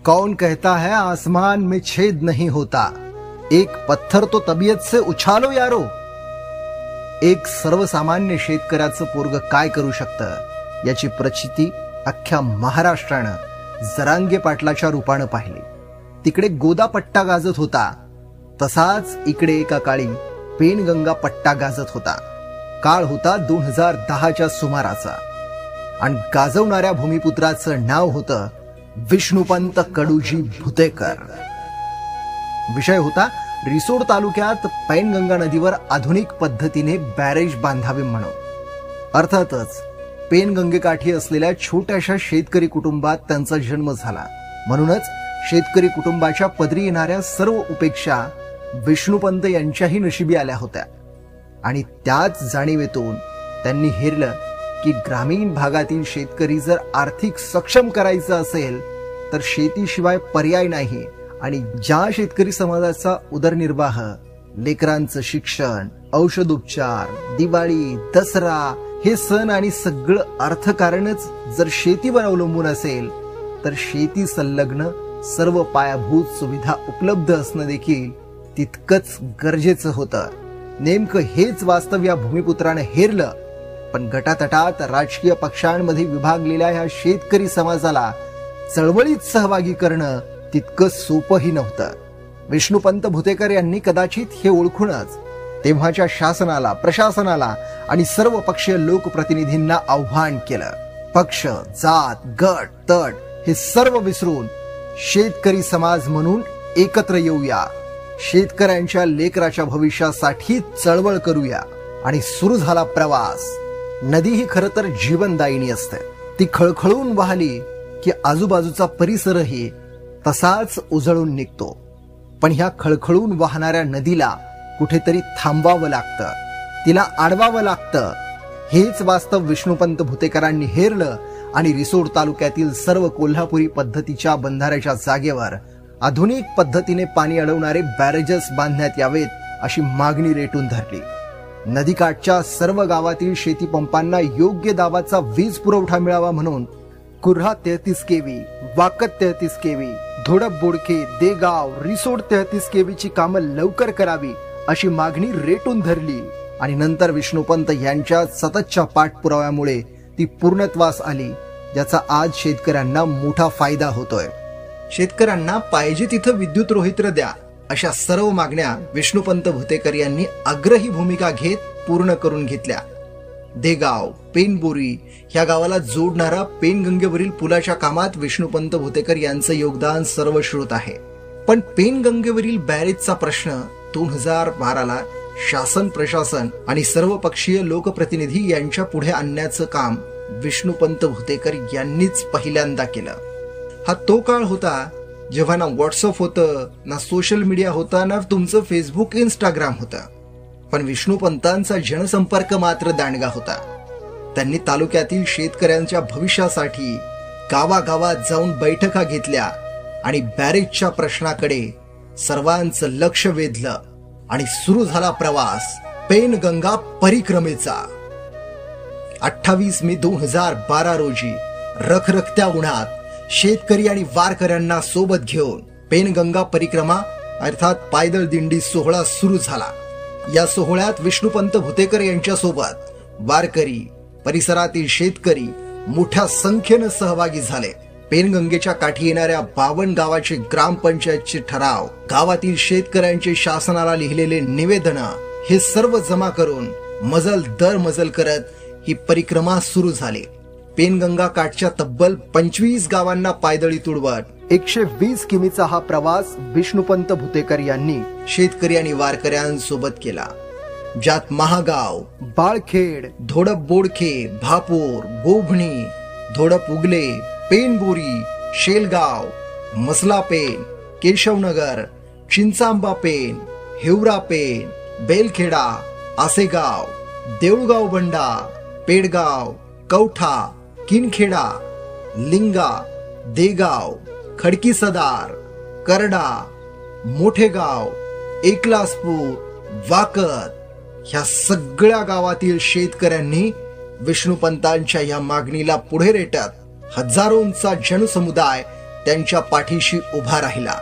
कौन कहता है आसमान में छेद नहीं होता, एक पत्थर तो तबीयत से उछालो यारो. एक सर्वसामान्य शेतकऱ्याचं पोरग काय करू शकतं याची प्रचिती अख्ख्या महाराष्ट्रानं जरांगे पाटलाच्या रूपानं पाहिली. तिकडे गोदा पट्टा गाजत होता, तसाच इकडे एका काळी पेनगंगा पट्टा गाजत होता. काळ होता 2010च्या सुमाराचा आणि गाजवणाऱ्या भूमिपुत्राचं नाव होतं विष्णुपंत कडूजी भुतेकर. विषय होता रिसोड तालुक्यात पैनगंगा नदीवर आधुनिक पद्धतीने बॅरेज बांधावे म्हणून. अर्थातच पेनगंगेकाठी असलेल्या छोट्याशा शेतकरी कुटुंबात त्यांचा जन्म झाला. म्हणूनच शेतकरी कुटुंबाच्या पदरी येणाऱ्या सर्व उपेक्षा विष्णुपंत यांच्याही नशिबी आल्या होत्या. आणि त्याच जाणीवेतून त्यांनी हेरलं की ग्रामीण भागातील शेतकरी जर आर्थिक सक्षम करायचं असेल तर शेतीशिवाय पर्याय नाही. आणि ज्या शेतकरी समाजाचा उदरनिर्वाह, लेकरांचं शिक्षण, औषधोपचार, दिवाळी, दसरा हे सण आणि सगळं अर्थकारणच जर शेतीवर अवलंबून असेल तर शेती संलग्न सर्व पायाभूत सुविधा उपलब्ध असणं देखील तितकंच गरजेचं होतं. नेमकं हेच वास्तव या भूमिपुत्राने हेरलं. पण गटातटात राजकीय पक्षांमध्ये विभागलेल्या ह्या शेतकरी समाजाला चळवळीत सहभागी करणं तितकं सोपंही नव्हतं. विष्णुपंत भुतेकर यांनी कदाचित हे ओळखूनच तेव्हाच्या शासनाला, प्रशासनाला आणि सर्व पक्षीय लोकप्रतिनिधींना आव्हान केलं. पक्ष, जात, गट, तट हे सर्व विसरून शेतकरी समाज म्हणून एकत्र येऊया, शेतकऱ्यांच्या लेकराच्या भविष्यासाठी चळवळ करूया. आणि सुरू झाला प्रवास. नदी ही खरं तर जीवनदायिनी असते. ती खळखळून वाहली की आजूबाजूचा परिसरही तसाच उजळून निघतो. पण ह्या खळखळून वाहणाऱ्या नदीला कुठेतरी थांबवावं लागतं, तिला आडवावं लागतं. हेच वास्तव विष्णुपंत भुतेकरांनी हेरलं आणि रिसोड तालुक्यातील सर्व कोल्हापुरी पद्धतीच्या बंधाऱ्याच्या जागेवर आधुनिक पद्धतीने पाणी अडवणारे बॅरेजेस बांधण्यात यावेत अशी मागणी रेटून धरली. नदीकाठच्या सर्व गावातील शेतीपंपांना योग्य दाबाचा वीज पुरवठा मिळावा म्हणून कुर्हा 33 केवी, वाकत 33 केवी, धोडप बोडके, देगाव, रिसोड 33 केवीची कामं लवकर करावी अशी मागणी रेटून धरली. आणि नंतर विष्णुपंत यांच्या सततच्या पाठपुराव्यामुळे ती पूर्णत्वास आली, ज्याचा आज शेतकऱ्यांना मोठा फायदा होतोय. शेतकऱ्यांना पाहिजे तिथं विद्युत रोहित्र द्या अशा सर्व मागण्या विष्णुपंत भुतेकर यांनी आग्रही भूमिका घेत पूर्ण करून घेतल्या. देगाव, पेनबोरी ह्या गावाला जोडणारा पेनगंगेवरील पुलाच्या कामात विष्णुपंत भुतेकर यांचं योगदान सर्वश्रुत आहे. पण पेनगंगेवरील बॅरेजचा प्रश्न 2012ला शासन, प्रशासन आणि सर्व पक्षीय लोकप्रतिनिधी यांच्या पुढे आणण्याचं काम विष्णुपंत भुतेकर यांनीच पहिल्यांदा केलं. हा तो काळ होता जेव्हा ना व्हॉट्सअप होतं, ना सोशल मीडिया होता, ना तुमचं फेसबुक, इंस्टाग्राम होतं. पण विष्णुपंतांचा जनसंपर्क मात्र दांडगा होता. त्यांनी तालुक्यातील शेतकऱ्यांच्या भविष्यासाठी गावागावात जाऊन बैठका घेतल्या आणि बॅरेजच्या प्रश्नाकडे सर्वांचं लक्ष वेधलं. आणि सुरू झाला प्रवास पेनगंगा परिक्रमेचा. 28 मे 2012 रोजी रखरखत्या उन्हात शेतकरी आणि वारकऱ्यांना सोबत घेऊन पेनगंगा परिक्रमा अर्थात पायदळ दिंडी सोहळा सुरू झाला. या सोहळ्यात विष्णुपंत भुतेकर यांच्यासोबत वारकरी, परिसरातील शेतकरी मोठ्या संख्येनं सहभागी झाले. पेनगंगेच्या काठी येणाऱ्या 52 गावाचे ग्रामपंचायतचे ठराव, गावातील शेतकऱ्यांचे शासनाला लिहिलेले निवेदन हे सर्व जमा करून मजल दर मजल करत ही परिक्रमा सुरू झाली. पेनगंगा काठच्या तब्बल 25 गावांना पायदळी तुडवत 120 किमीचा हा प्रवास विष्णुपंत भुतेकर यांनी शेतकरी आणि वारकऱ्यांसोबत केला. ज्यात महागाव, बाळखेड, धोडप बोडखे, भापूर, गोभणी, धोडप उगले, पेनबोरी, शेलगाव, मसला पेन, केशवनगर, चिंचांबा पेन, हिवरा पेन, बेलखेडा, आसेगाव, देऊळगाव बंडा, पेडगाव, कवठा, किनखेडा, लिंगा, देगाव, खडकी सदार, करडा, मोठेगाव, एकलासपूर, वाकत ह्या सगळ्या गावातील शेतकऱ्यांनी विष्णुपंतांच्या या मागणीला पुढे रेटत हजारोंचा जनसमुदाय त्यांच्या पाठीशी उभा राहिला.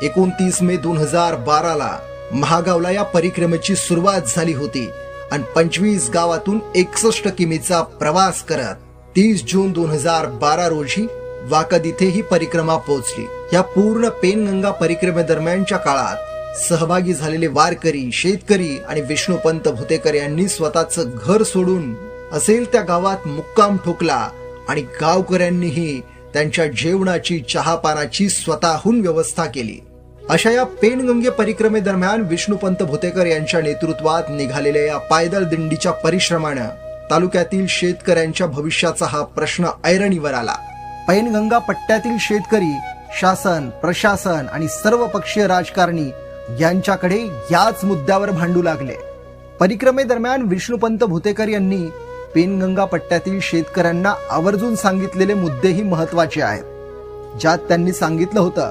29 मे 2012ला महागावला या परिक्रमेची सुरुवात झाली होती आणि 25 गावातून 61 किमीचा प्रवास करत 30 जून 2012 रोजी वाकद इथे ही परिक्रमा पोहोचली. या पूर्ण पेनगंगा परिक्रमेदरम्यानच्या काळात सहभागी झालेले वारकरी, शेतकरी आणि विष्णुपंत भुतेकर यांनी स्वतःचं घर सोडून असेल त्या गावात मुक्काम ठोकला आणि गावकऱ्यांनीही त्यांच्या जेवणाची, चहापानाची स्वतःहून व्यवस्था केली. अशा या पेनगंगे परिक्रमेदरम्यान विष्णुपंत भुतेकर यांच्या नेतृत्वात निघालेल्या या पायदळ दिंडीच्या परिश्रमानं तालुक्यातील शेतकऱ्यांच्या भविष्याचा हा प्रश्न ऐरणीवर आला. पैनगंगा पट्ट्यातील शेतकरी, शासन, प्रशासन आणि सर्व पक्षीय राजकारणी यांच्याकडे याच मुद्द्यावर भांडू लागले. परिक्रमेदरम्यान विष्णुपंत भुतेकर यांनी पेनगंगा पट्ट्यातील शेतकऱ्यांना आवर्जून सांगितलेले मुद्देही महत्वाचे आहेत. ज्यात त्यांनी सांगितलं होतं,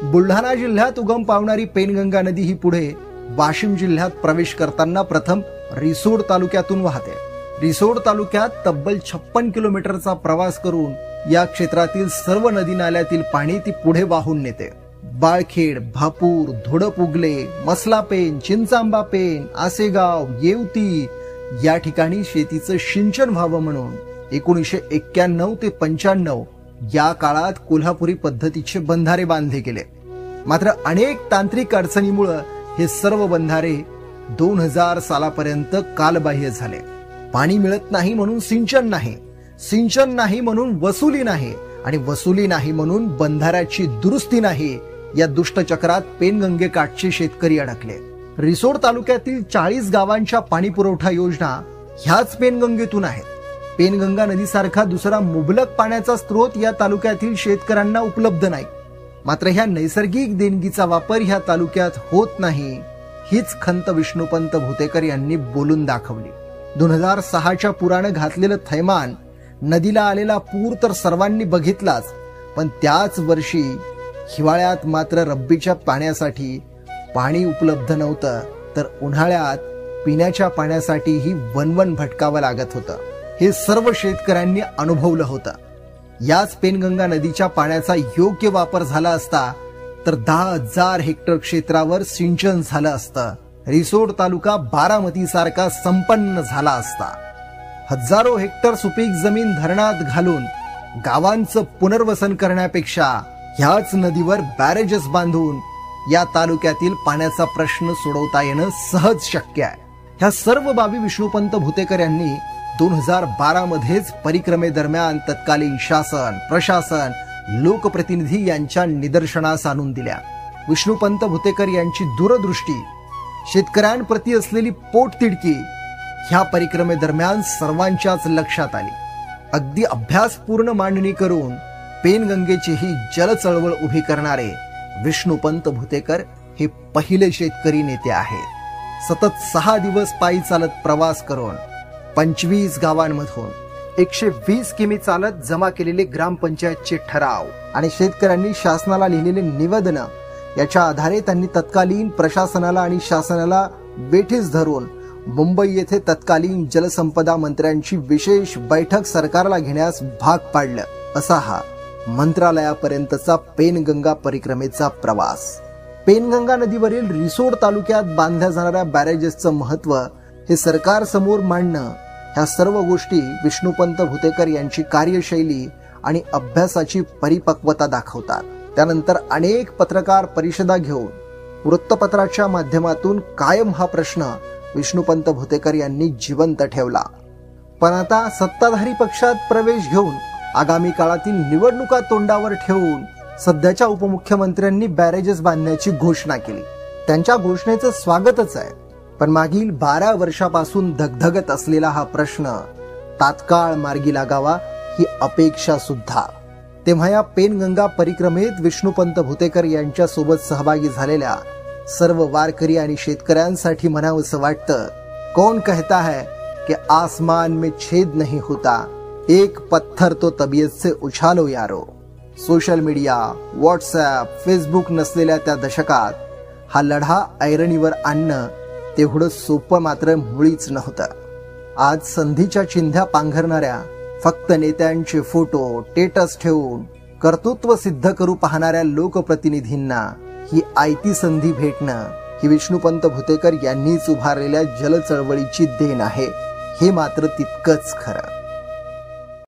बुलढाणा जिल्ह्यात उगम पावणारी पेनगंगा नदी ही पुढे वाशिम जिल्ह्यात प्रवेश करताना प्रथम रिसोड तालुक्यातून वाहते. रिसोड तालुक्यात तब्बल 56 किलोमीटरचा प्रवास करून या क्षेत्रातील सर्व नदी नाल्यातील पाणी ती पुढे वाहून नेते. बाळखेड, भापूर, धोडपुगले, मसलापेन, चिंचांबा पेन, आसेगाव, येवती या ठिकाणी शेतीचं सिंचन व्हावं म्हणून 1991 ते 95 या काळात कोल्हापुरी पद्धतीचे बंधारे बांधले गेले. मात्र अनेक तांत्रिक अडचणीमुळे हे सर्व बंधारे 2000 सालापर्यंत कालबाह्य झाले. पाणी मिळत नाही म्हणून सिंचन नाही, सिंचन नाही म्हणून वसुली नाही आणि वसुली नाही म्हणून बंधाऱ्याची दुरुस्ती नाही. या दुष्टचक्रात पेनगंगे काठचे शेतकरी अडकले. रिसोड तालुक्यातील 40 गावांच्या पाणी पुरवठा योजना ह्याच पेनगंगेतून आहेत. पेनगंगा नदीसारखा दुसरा मुबलक पाण्याचा स्रोत या तालुक्यातील शेतकऱ्यांना उपलब्ध नाही. मात्र ह्या नैसर्गिक देणगीचा वापर ह्या तालुक्यात होत नाही, हीच खंत विष्णुपंत भुतेकर यांनी बोलून दाखवली. 2006च्या पुरानं घातलेलं थैमान, नदीला आलेला पूर तर सर्वांनी बघितलाच, पण त्याच वर्षी हिवाळ्यात मात्र रब्बीच्या पाण्यासाठी पाणी उपलब्ध नव्हतं, तर उन्हाळ्यात पिण्याच्या पाण्यासाठीही वनवन भटकावं लागत होतं. हे सर्व शेतकऱ्यांनी अनुभवलं होतं. याच पेनगंगा नदीच्या पाण्याचा योग्य वापर झाला असता तर 10,000 हेक्टर क्षेत्रावर सिंचन झालं असतं. रिसोड तालुका बारामती सारखा संपन्न झाला असता. हजारो हेक्टर सुपीक जमीन धरणात घालून गावांचं पुनर्वसन करण्यापेक्षा ह्याच नदीवर बॅरेजेस बांधून या तालुक्यातील पाण्याचा प्रश्न सोडवता येणं सहज शक्य आहे. ह्या सर्व बाबी विष्णुपंत भुतेकर यांनी 2012 मध्येच परिक्रमेदरम्यान तत्कालीन शासन, प्रशासन, लोकप्रतिनिधी यांच्या निदर्शनास आणून दिल्या. विष्णुपंत भुतेकर यांची दूरदृष्टी, शेतकऱ्यांप्रती असलेली पोटतिडकी ह्या परिक्रमेदरम्यान सर्वांच्याच लक्षात आली. अगदी अभ्यासपूर्ण मांडणी करून पेनगंगेची ही जलचळवळ उभी करणारे विष्णुपंत भुतेकर हे पहिले शेतकरी नेते आहेत. सतत 6 दिवस पायी चालत प्रवास करून 25 गावांमधून 120 किमी चालत जमा केलेले ग्रामपंचायतचे ठराव आणि शेतकऱ्यांनी शासनाला लिहिलेले निवेदन याच्या आधारे त्यांनी तत्कालीन प्रशासनाला आणि शासनाला वेठीस धरून मुंबई येथे तत्कालीन जलसंपदा मंत्र्यांची विशेष बैठक सरकारला घेण्यास भाग पाडलं. असा हा मंत्रालयापर्यंतचा पेनगंगा परिक्रमेचा प्रवास. पेनगंगा नदीवरील रिसोड तालुक्यात बांधल्या जाणाऱ्या बॅरेजेसचं महत्व हे सरकार समोर मांडणं, ह्या सर्व गोष्टी विष्णुपंत भुतेकर यांची कार्यशैली आणि अभ्यासाची परिपक्वता दाखवतात. त्यानंतर अनेक पत्रकार परिषदा घेऊन वृत्तपत्राच्या माध्यमातून कायम हा प्रश्न विष्णुपंत भुतेकर यांनी जिवंत ठेवला. पण आता सत्ताधारी पक्षात प्रवेश घेऊन आगामी काळातील निवडणुका तोंडावर ठेवून सध्याच्या उपमुख्यमंत्र्यांनी बॅरेजेस बांधण्याची घोषणा केली. त्यांच्या घोषणेचं स्वागतच आहे, पण मागील 12 वर्षापासून धगधगत असलेला हा प्रश्न तात्काळ मार्गी लागावा ही अपेक्षा सुद्धा. तेव्हा या पेनगंगा परिक्रमेत विष्णुपंत भुतेकर यांच्या सोबत सहभागी झालेल्या सर्व वारकरी आणि शेतकऱ्यांसाठी म्हणावंसं वाटतं, कौन कहता है कि आसमान में छेद नहीं होता, एक पत्थर तो तबीयत से उछालो यारो. सोशल मीडिया, व्हॉट्सअप, फेसबुक नसलेल्या त्या दशकात हा लढा ऐरणीवर आणणं तेवढं सोपं मात्र मुळीच नव्हतं. आज संधीच्या चिंध्या पांघरणाऱ्या फक्त नेत्यांचे फोटो स्टेटस ठेवून कर्तृत्व सिद्ध करू पाहणाऱ्या लोकप्रतिनिधींना ही आयती संधी भेटणं ही विष्णुपंत भुतेकर यांनीच उभारलेल्या जल चळवळीची देण आहे, हे मात्र तितकंच खरं.